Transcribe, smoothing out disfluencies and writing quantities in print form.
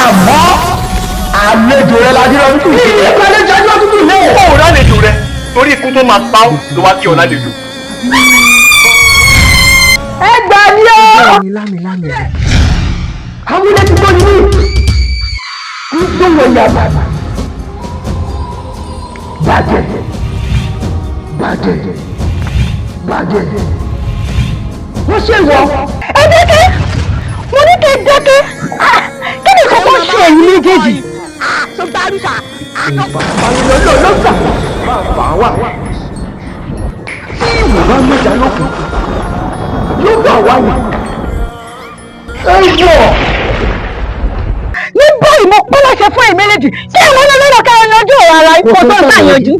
àmọ́ àlejò rẹ lajẹ́ lọ títù lé. ìpàdé jẹ́ lọ títù lé. ó rà lejò rẹ torí ikú tó máa pa ọ́ ló wá kí ọ lálejò. ẹ gbà ní ọ. lámì rẹ. àwọn ilé ti gbọ́ ní kí tó wọ ìyá bàbá bàjẹ́ wọ́n ṣe wọ. ẹ dákẹ́ mo ní kí ẹ dákẹ́ kí ni kókó ṣe èyí méjèèjì. tó bá rí ká. lọ́sà máa fà á wà. tí ìwò bá mẹ́ta lọ́kùn yóò gbà wá ní. ẹ wọ̀. ní báyìí mo pọ́ láṣẹ fún èmi méjèèjì tí àwọn ọlọ́lọ́lọ́ ká yanjú ọ̀rọ̀ ara ikú tó ń ṣàyànjú.